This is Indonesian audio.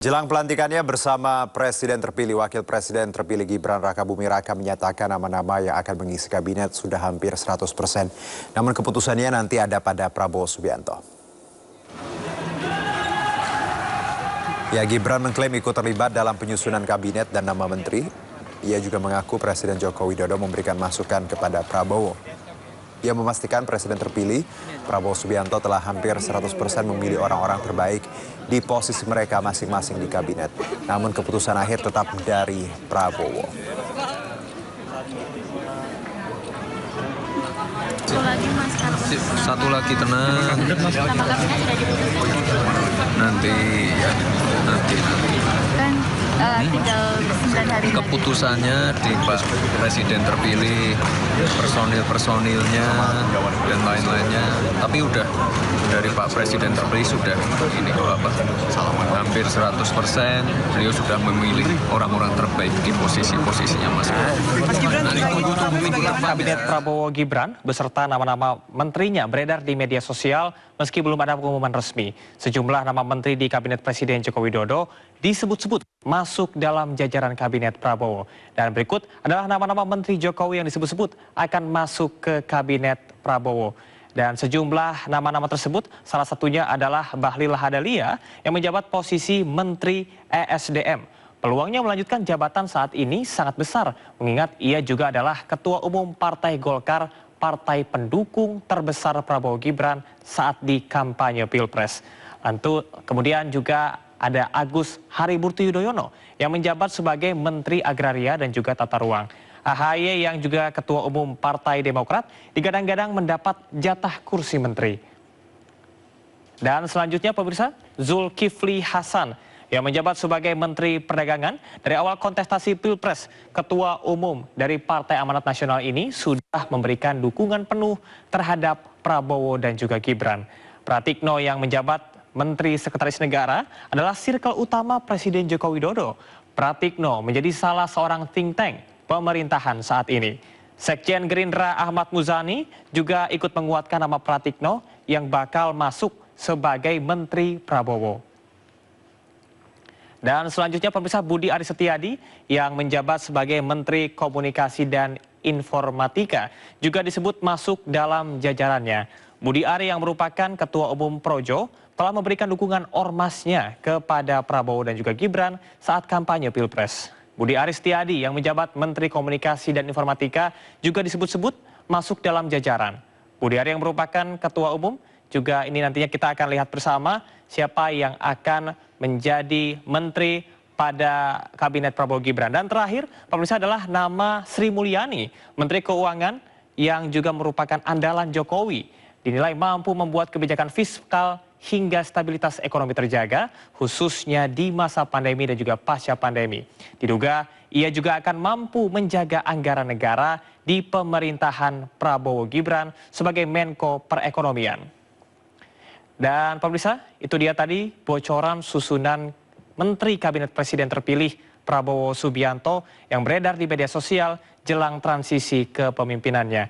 Jelang pelantikannya bersama Presiden terpilih, Wakil Presiden terpilih Gibran Rakabuming Raka menyatakan nama-nama yang akan mengisi kabinet sudah hampir 100%. Namun keputusannya nanti ada pada Prabowo Subianto. Ya, Gibran mengklaim ikut terlibat dalam penyusunan kabinet dan nama menteri. Ia juga mengaku Presiden Joko Widodo memberikan masukan kepada Prabowo. Ia memastikan Presiden terpilih, Prabowo Subianto telah hampir 100% memilih orang-orang terbaik di posisi mereka masing-masing di kabinet. Namun keputusan akhir tetap dari Prabowo. Satu lagi tenang. Nanti. Kan tinggal 9 hari. Keputusannya di Pak Presiden terpilih, personil-personilnya dan lain-lainnya. Tapi udah dari Pak Presiden terpilih sudah ini hampir 100%. Beliau sudah memilih orang-orang terbaik di posisi-posisinya masing-masing. Kabinet Prabowo Gibran beserta nama-nama menterinya beredar di media sosial meski belum ada pengumuman resmi. Sejumlah nama menteri di Kabinet Presiden Joko Widodo disebut-sebut masuk dalam jajaran Kabinet Prabowo. Dan berikut adalah nama-nama menteri Jokowi yang disebut-sebut akan masuk ke Kabinet Prabowo. Dan sejumlah nama-nama tersebut salah satunya adalah Bahlil Lahadalia yang menjabat posisi Menteri ESDM. Peluangnya melanjutkan jabatan saat ini sangat besar, mengingat ia juga adalah Ketua Umum Partai Golkar, partai pendukung terbesar Prabowo Gibran saat di kampanye Pilpres. Lalu kemudian juga ada Agus Harimurti Yudhoyono yang menjabat sebagai Menteri Agraria dan juga Tata Ruang. AHY yang juga Ketua Umum Partai Demokrat digadang-gadang mendapat jatah kursi menteri. Dan selanjutnya pemirsa, Zulkifli Hasan yang menjabat sebagai Menteri Perdagangan. Dari awal kontestasi Pilpres, Ketua Umum dari Partai Amanat Nasional ini sudah memberikan dukungan penuh terhadap Prabowo dan juga Gibran. Pratikno yang menjabat Menteri Sekretaris Negara adalah sirkel utama Presiden Joko Widodo. Pratikno menjadi salah seorang think tank pemerintahan saat ini. Sekjen Gerindra Ahmad Muzani juga ikut menguatkan nama Pratikno yang bakal masuk sebagai Menteri Prabowo. Dan selanjutnya pemirsa, Budi Aris Setiadi yang menjabat sebagai Menteri Komunikasi dan Informatika juga disebut masuk dalam jajarannya. Budi Ari yang merupakan Ketua Umum Projo telah memberikan dukungan ormasnya kepada Prabowo dan juga Gibran saat kampanye Pilpres. Budi Aris Setiadi yang menjabat Menteri Komunikasi dan Informatika juga disebut-sebut masuk dalam jajaran. Budi Ari yang merupakan Ketua Umum juga ini nantinya kita akan lihat bersama siapa yang akan menjadi menteri pada Kabinet Prabowo Gibran. Dan terakhir, pemirsa, adalah nama Sri Mulyani, Menteri Keuangan yang juga merupakan andalan Jokowi. Dinilai mampu membuat kebijakan fiskal hingga stabilitas ekonomi terjaga, khususnya di masa pandemi dan juga pasca pandemi. Diduga ia juga akan mampu menjaga anggaran negara di pemerintahan Prabowo Gibran sebagai Menko Perekonomian. Dan pemirsa, itu dia tadi bocoran susunan Menteri Kabinet Presiden terpilih Prabowo Subianto yang beredar di media sosial jelang transisi kepemimpinannya.